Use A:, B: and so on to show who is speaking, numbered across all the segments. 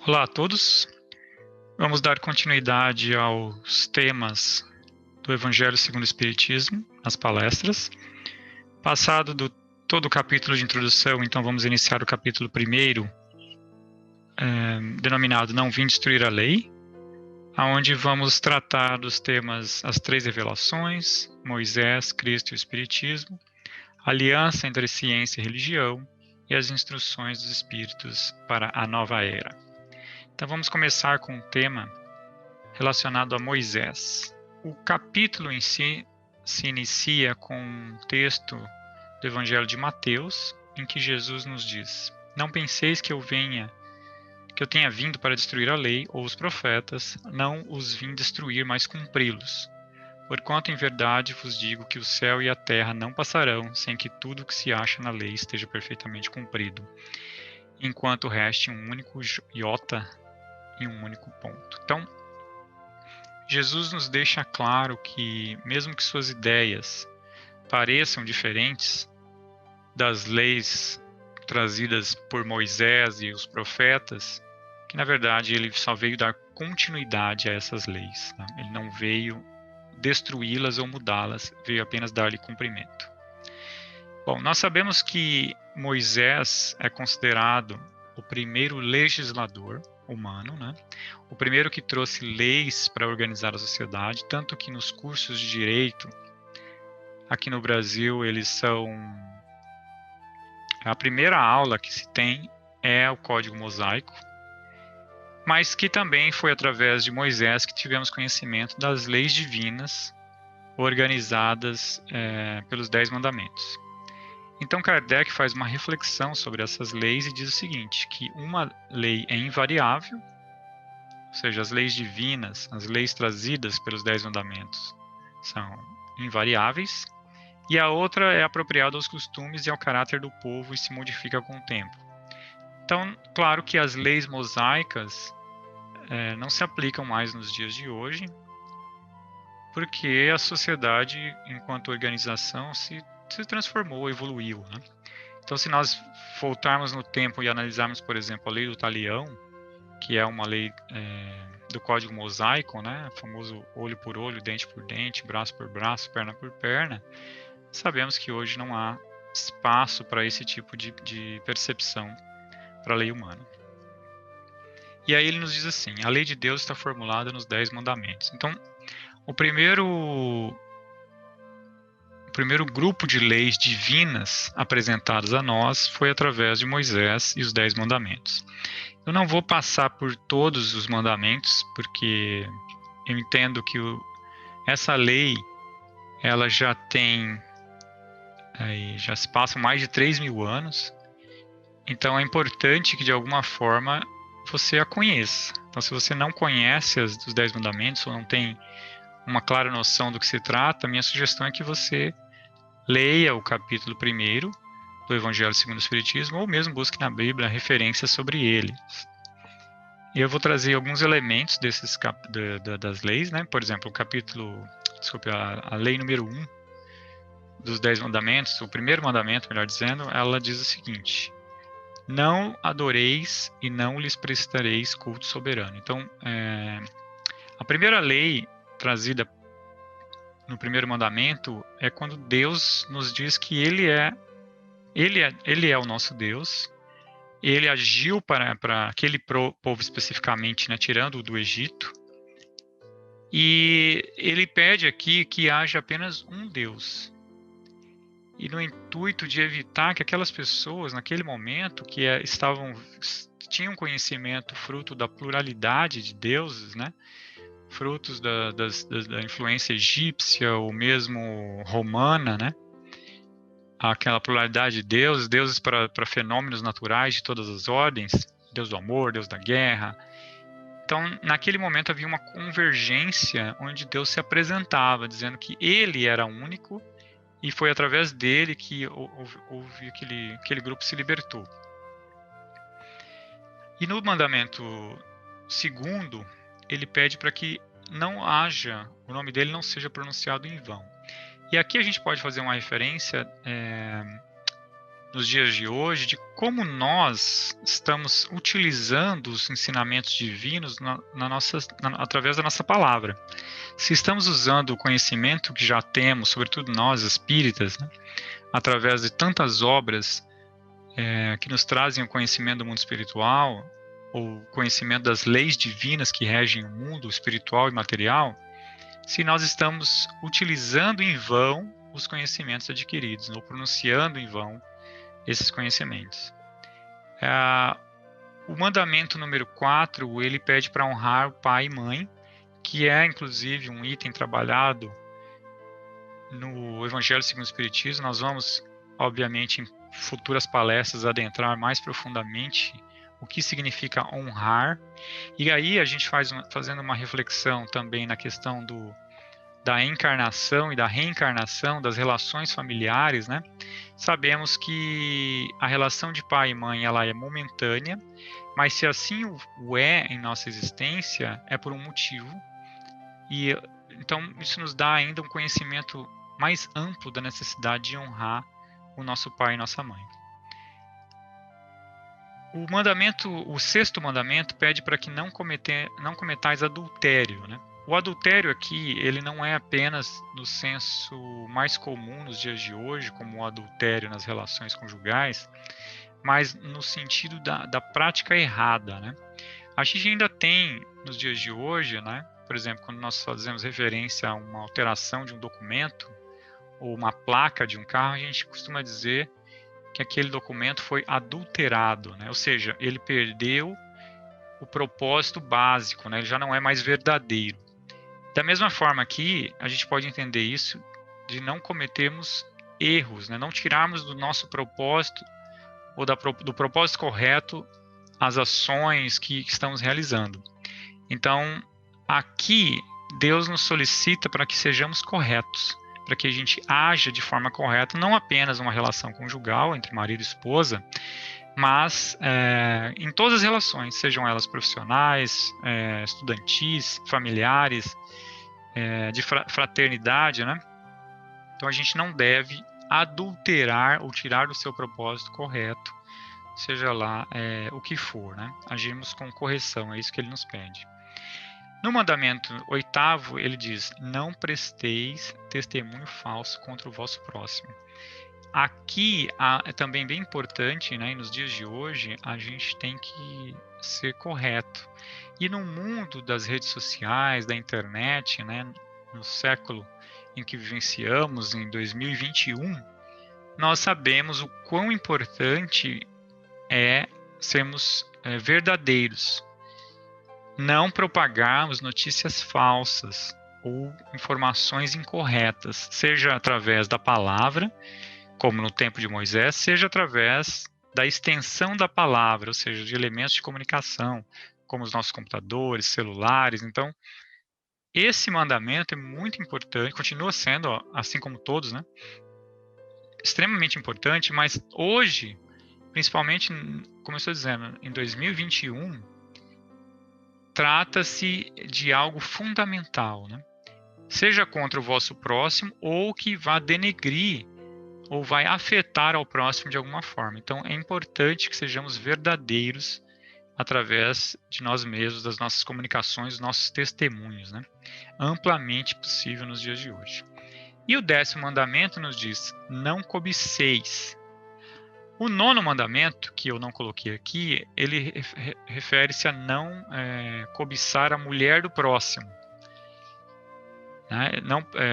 A: Olá a todos. Vamos dar continuidade aos temas do Evangelho segundo o Espiritismo, as palestras. Passado todo o capítulo de introdução, então vamos iniciar o capítulo 1, denominado Não Vim Destruir a Lei, onde vamos tratar dos temas as três revelações, Moisés, Cristo e o Espiritismo, aliança entre ciência e religião e as instruções dos Espíritos para a nova era. Então vamos começar com um tema relacionado a Moisés. O capítulo em si se inicia com um texto do Evangelho de Mateus, em que Jesus nos diz: Não penseis que eu tenha vindo para destruir a lei ou os profetas, não os vim destruir, mas cumpri-los. Porquanto em verdade vos digo que o céu e a terra não passarão sem que tudo o que se acha na lei esteja perfeitamente cumprido, enquanto reste um único iota e um único ponto. Então, Jesus nos deixa claro que, mesmo que suas ideias pareçam diferentes das leis trazidas por Moisés e os profetas, que na verdade ele só veio dar continuidade a essas leis, né? Ele não veio destruí-las ou mudá-las, veio apenas dar-lhe cumprimento. Bom, nós sabemos que Moisés é considerado o primeiro legislador humano, né? O primeiro que trouxe leis para organizar a sociedade, tanto que nos cursos de direito, aqui no Brasil, eles são... A primeira aula que se tem é o Código Mosaico, mas que também foi através de Moisés que tivemos conhecimento das leis divinas organizadas pelos 10 Mandamentos. Então Kardec faz uma reflexão sobre essas leis e diz o seguinte, que uma lei é invariável, ou seja, as leis divinas, as leis trazidas pelos 10 Mandamentos são invariáveis, e a outra é apropriada aos costumes e ao caráter do povo e se modifica com o tempo. Então, claro que as leis mosaicas não se aplicam mais nos dias de hoje, porque a sociedade, enquanto organização, se transformou, evoluiu, né? Então, se nós voltarmos no tempo e analisarmos, por exemplo, a lei do talião, que é uma lei do Código Mosaico, né? O famoso olho por olho, dente por dente, braço por braço, perna por perna, sabemos que hoje não há espaço para esse tipo de percepção para a lei humana. E aí ele nos diz assim, a lei de Deus está formulada nos 10 mandamentos. Então, o primeiro grupo de leis divinas apresentadas a nós foi através de Moisés e os 10 mandamentos. Eu não vou passar por todos os mandamentos, porque eu entendo que essa lei, ela já tem, já se passam mais de 3.000 anos, então é importante que de alguma forma você a conheça. Então se você não conhece os 10 mandamentos, ou não tem uma clara noção do que se trata, a minha sugestão é que você leia o capítulo 1 do Evangelho segundo o Espiritismo, ou mesmo busque na Bíblia referências sobre ele. E eu vou trazer alguns elementos das leis, né? Por exemplo, a lei número 1 dos 10 mandamentos, o primeiro mandamento, melhor dizendo, ela diz o seguinte: não adoreis e não lhes prestareis culto soberano. Então, a primeira lei trazida no primeiro mandamento é quando Deus nos diz que Ele é o nosso Deus. Ele agiu para aquele povo especificamente, né, tirando-o do Egito. E ele pede aqui que haja apenas um Deus. E no intuito de evitar que aquelas pessoas, naquele momento, que tinham conhecimento fruto da pluralidade de deuses, né, frutos da influência egípcia ou mesmo romana, né? Aquela pluralidade de deuses para fenômenos naturais de todas as ordens, Deus do amor, Deus da guerra. Então, naquele momento havia uma convergência onde Deus se apresentava, dizendo que Ele era único e foi através dele que houve aquele grupo se libertou. E no mandamento segundo, ele pede para que o nome dele não seja pronunciado em vão. E aqui a gente pode fazer uma referência nos dias de hoje, de como nós estamos utilizando os ensinamentos divinos através da nossa palavra. Se estamos usando o conhecimento que já temos, sobretudo nós espíritas, né, através de tantas obras que nos trazem o conhecimento do mundo espiritual, ou conhecimento das leis divinas que regem o mundo espiritual e material, se nós estamos utilizando em vão os conhecimentos adquiridos, ou pronunciando em vão esses conhecimentos. O mandamento número 4, ele pede para honrar o pai e mãe, que é, inclusive, um item trabalhado no Evangelho segundo o Espiritismo. Nós vamos, obviamente, em futuras palestras, adentrar mais profundamente o que significa honrar. E aí a gente fazendo uma reflexão também na questão da encarnação e da reencarnação, das relações familiares, né? Sabemos que a relação de pai e mãe, ela é momentânea, mas se assim o é em nossa existência, é por um motivo. E então isso nos dá ainda um conhecimento mais amplo da necessidade de honrar o nosso pai e nossa mãe. O sexto mandamento pede para que não cometais adultério, né? O adultério aqui, ele não é apenas no senso mais comum nos dias de hoje, como o adultério nas relações conjugais, mas no sentido da prática errada, né? A gente ainda tem, nos dias de hoje, né? Por exemplo, quando nós fazemos referência a uma alteração de um documento ou uma placa de um carro, a gente costuma dizer que aquele documento foi adulterado, né? Ou seja, ele perdeu o propósito básico, né? Ele já não é mais verdadeiro. Da mesma forma que a gente pode entender isso de não cometermos erros, né? Não tirarmos do nosso propósito ou do propósito correto as ações que estamos realizando. Então, aqui, Deus nos solicita para que sejamos corretos, para que a gente haja de forma correta, não apenas uma relação conjugal entre marido e esposa, mas em todas as relações, sejam elas profissionais, estudantis, familiares, de fraternidade, né? Então a gente não deve adulterar ou tirar do seu propósito correto, seja lá o que for, né? Agirmos com correção, é isso que ele nos pede. No mandamento 8º, ele diz: não presteis testemunho falso contra o vosso próximo. Aqui é também bem importante, né? E nos dias de hoje, a gente tem que ser correto. E no mundo das redes sociais, da internet, né? No século em que vivenciamos, em 2021, nós sabemos o quão importante é sermos verdadeiros. Não propagarmos notícias falsas ou informações incorretas, seja através da palavra, como no tempo de Moisés, seja através da extensão da palavra, ou seja, de elementos de comunicação, como os nossos computadores, celulares. Então, esse mandamento é muito importante, continua sendo, assim como todos, né? Extremamente importante, mas hoje, principalmente, como eu estou dizendo, em 2021, trata-se de algo fundamental, né? Seja contra o vosso próximo ou que vá denegrir ou vai afetar ao próximo de alguma forma. Então, é importante que sejamos verdadeiros através de nós mesmos, das nossas comunicações, dos nossos testemunhos, né? Amplamente possível nos dias de hoje. E o 10º mandamento nos diz: não cobiceis. O 9º mandamento, que eu não coloquei aqui, ele refere-se a não cobiçar a mulher do próximo. Né?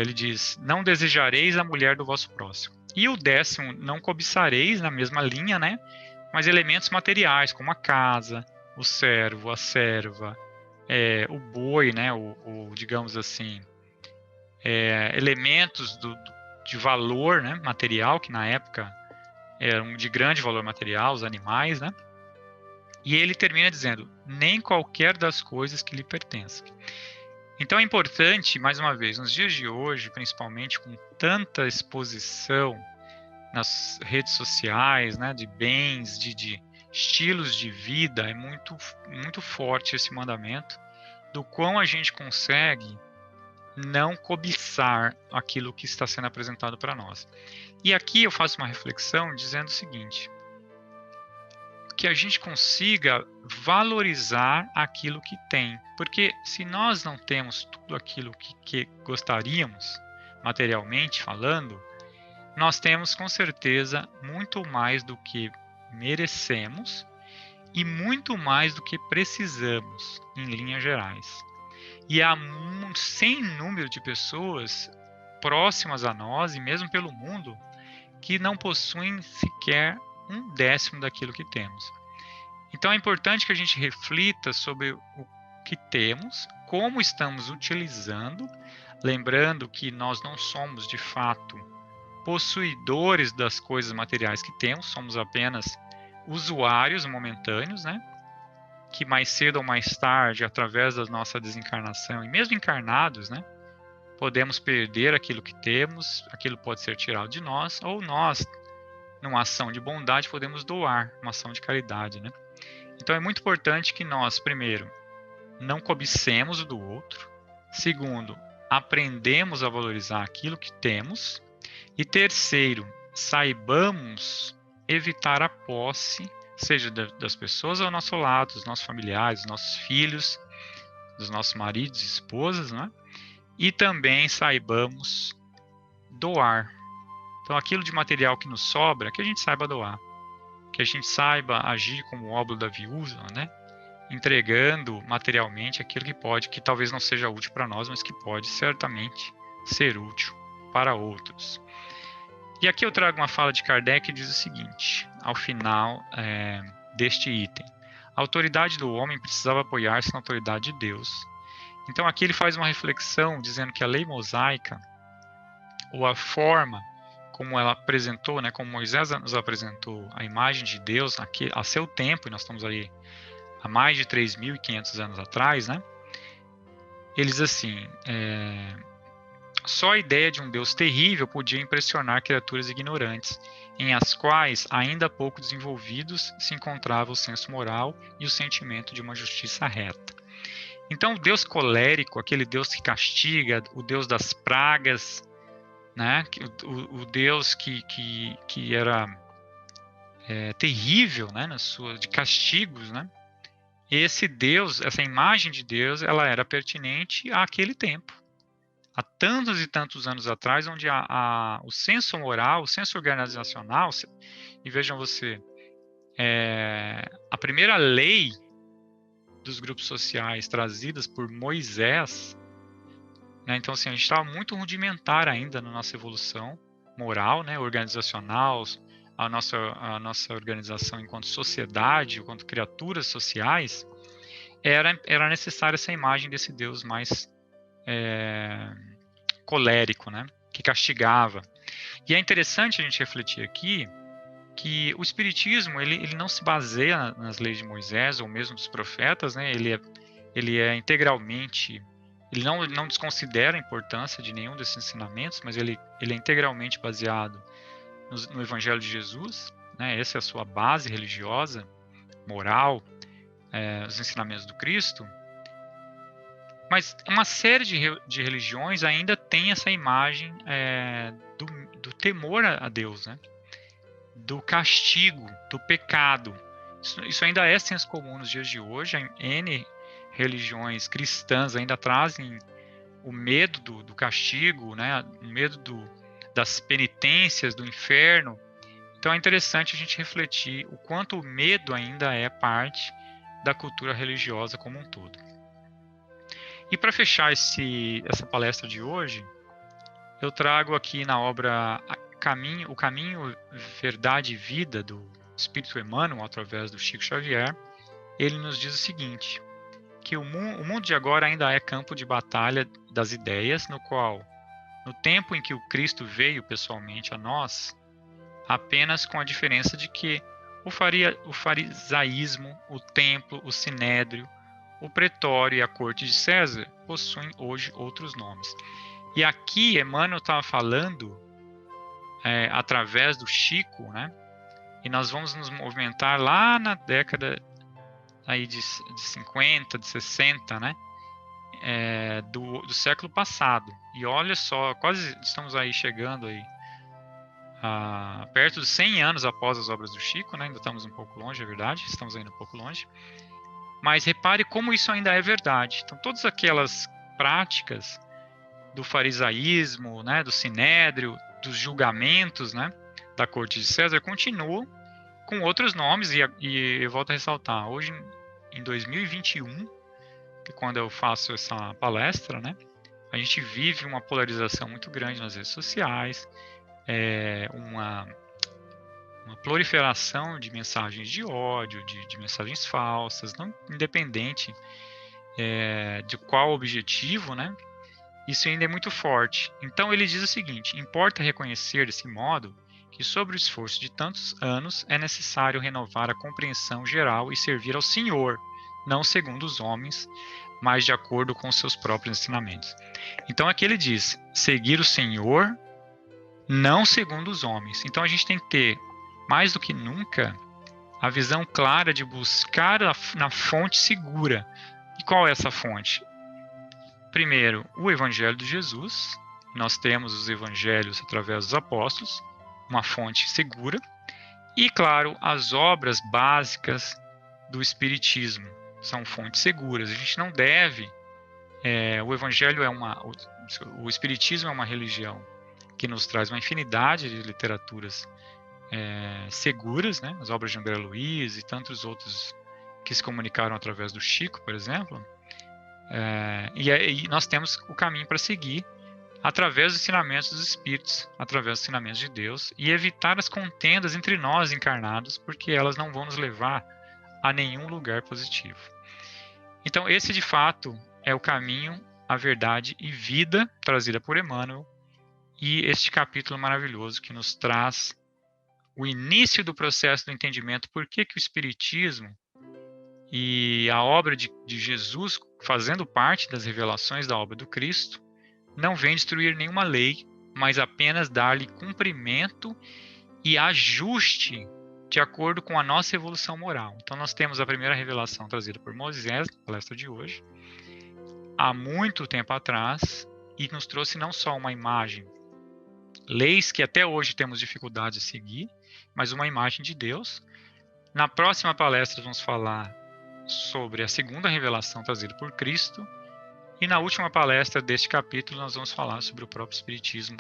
A: Ele diz: não desejareis a mulher do vosso próximo. E o 10º, não cobiçareis, na mesma linha, né? Mas elementos materiais, como a casa, o servo, a serva, o boi, né? Digamos assim, elementos de valor, né? Material, que na época eram de grande valor material, os animais, né? E ele termina dizendo: nem qualquer das coisas que lhe pertencem. Então é importante, mais uma vez, nos dias de hoje, principalmente com tanta exposição nas redes sociais, né, de bens, de estilos de vida, é muito, muito forte esse mandamento, do quão a gente consegue não cobiçar aquilo que está sendo apresentado para nós. E aqui eu faço uma reflexão dizendo o seguinte: que a gente consiga valorizar aquilo que tem. Porque se nós não temos tudo aquilo que gostaríamos, materialmente falando, nós temos com certeza muito mais do que merecemos e muito mais do que precisamos, em linhas gerais. E há um sem número de pessoas próximas a nós e mesmo pelo mundo que não possuem sequer um décimo daquilo que temos. Então é importante que a gente reflita sobre o que temos, como estamos utilizando, lembrando que nós não somos de fato possuidores das coisas materiais que temos, somos apenas usuários momentâneos, né? Que mais cedo ou mais tarde, através da nossa desencarnação, e mesmo encarnados, né? Podemos perder aquilo que temos, aquilo pode ser tirado de nós, ou nós, numa ação de bondade, podemos doar, uma ação de caridade, né? Então é muito importante que nós, primeiro, não cobicemos o do outro. Segundo, aprendemos a valorizar aquilo que temos. E terceiro, saibamos evitar a posse, seja das pessoas ao nosso lado, dos nossos familiares, dos nossos filhos, dos nossos maridos e esposas, né? E também saibamos doar. Então, aquilo de material que nos sobra, que a gente saiba doar. Que a gente saiba agir como o óbolo da viúva, né? Entregando materialmente aquilo que pode, que talvez não seja útil para nós, mas que pode certamente ser útil para outros. E aqui eu trago uma fala de Kardec que diz o seguinte, ao final deste item: a autoridade do homem precisava apoiar-se na autoridade de Deus. Então aqui ele faz uma reflexão dizendo que a lei mosaica, ou a forma como ela apresentou, né, como Moisés nos apresentou a imagem de Deus a seu tempo, e nós estamos aí há mais de 3.500 anos atrás, né? Eles assim, só a ideia de um Deus terrível podia impressionar criaturas ignorantes, em as quais, ainda pouco desenvolvidos, se encontrava o senso moral e o sentimento de uma justiça reta. Então, o Deus colérico, aquele Deus que castiga, o Deus das pragas, né? O Deus que era terrível, né? De castigos, né? Esse Deus, essa imagem de Deus, ela era pertinente àquele tempo. Há tantos e tantos anos atrás, onde o senso moral, o senso organizacional, e vejam você, a primeira lei dos grupos sociais trazidas por Moisés, né, então assim, a gente estava muito rudimentar ainda na nossa evolução moral, né, organizacional, a nossa organização enquanto sociedade, enquanto criaturas sociais, era necessária essa imagem desse Deus mais colérico, né, que castigava. E é interessante a gente refletir aqui que o Espiritismo ele não se baseia nas leis de Moisés ou mesmo dos profetas, né? Ele é integralmente, ele não desconsidera a importância de nenhum desses ensinamentos, mas ele é integralmente baseado no Evangelho de Jesus, né? Essa é a sua base religiosa, moral, os ensinamentos do Cristo. Mas uma série de religiões ainda tem essa imagem do temor a Deus, né? Do castigo, do pecado. Isso ainda é senso comum nos dias de hoje. N religiões cristãs ainda trazem o medo do castigo, né? O medo das penitências, do inferno. Então é interessante a gente refletir o quanto o medo ainda é parte da cultura religiosa como um todo. E para fechar essa palestra de hoje, eu trago aqui na obra O Caminho, Verdade e Vida, do Espírito Emmanuel, através do Chico Xavier. Ele nos diz o seguinte, que o mundo de agora ainda é campo de batalha das ideias, no qual, no tempo em que o Cristo veio pessoalmente a nós, apenas com a diferença de que o farisaísmo, o templo, o sinédrio, o pretório e a corte de César possuem hoje outros nomes. E aqui Emmanuel estava falando através do Chico, né? E nós vamos nos movimentar lá na década aí de 50, de 60, né? do século passado. E olha só, quase estamos aí chegando aí perto de 100 anos após as obras do Chico, né? Ainda estamos um pouco longe, é verdade, estamos ainda um pouco longe. Mas repare como isso ainda é verdade. Então, todas aquelas práticas do farisaísmo, né, do sinédrio, dos julgamentos, né, da corte de César, continuam com outros nomes, e eu volto a ressaltar, hoje em 2021, que é quando eu faço essa palestra, né, a gente vive uma polarização muito grande nas redes sociais, uma proliferação de mensagens de ódio, de mensagens falsas, não independente de qual objetivo, né? Isso ainda é muito forte. Então ele diz o seguinte: importa reconhecer desse modo que sobre o esforço de tantos anos é necessário renovar a compreensão geral e servir ao Senhor, não segundo os homens, mas de acordo com os seus próprios ensinamentos. Então aqui ele diz: seguir o Senhor, não segundo os homens. Então a gente tem que ter, mais do que nunca, a visão clara de buscar na fonte segura. E qual é essa fonte? Primeiro, o Evangelho de Jesus. Nós temos os evangelhos através dos apóstolos, uma fonte segura. E, claro, as obras básicas do Espiritismo são fontes seguras. A gente não deve. O Evangelho o Espiritismo é uma religião que nos traz uma infinidade de literaturas seguras, né? As obras de André Luiz e tantos outros que se comunicaram através do Chico, por exemplo. E aí nós temos o caminho para seguir através dos ensinamentos dos Espíritos, através dos ensinamentos de Deus, e evitar as contendas entre nós encarnados, porque elas não vão nos levar a nenhum lugar positivo. Então, esse de fato é o caminho, a verdade e vida trazida por Emmanuel, e este capítulo maravilhoso que nos traz o início do processo do entendimento, por que o Espiritismo e a obra de Jesus, fazendo parte das revelações da obra do Cristo, não vem destruir nenhuma lei, mas apenas dar-lhe cumprimento e ajuste de acordo com a nossa evolução moral. Então nós temos a primeira revelação trazida por Moisés, na palestra de hoje, há muito tempo atrás, e nos trouxe não só uma imagem, leis que até hoje temos dificuldade de seguir, mas uma imagem de Deus. Na próxima palestra vamos falar sobre a segunda revelação trazida por Cristo, e na última palestra deste capítulo nós vamos falar sobre o próprio Espiritismo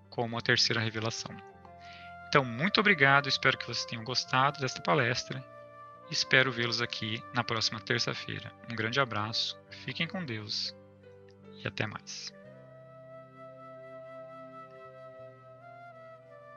A: como a terceira revelação. Então, muito obrigado, espero que vocês tenham gostado desta palestra e espero vê-los aqui na próxima terça-feira. Um grande abraço, fiquem com Deus e até mais.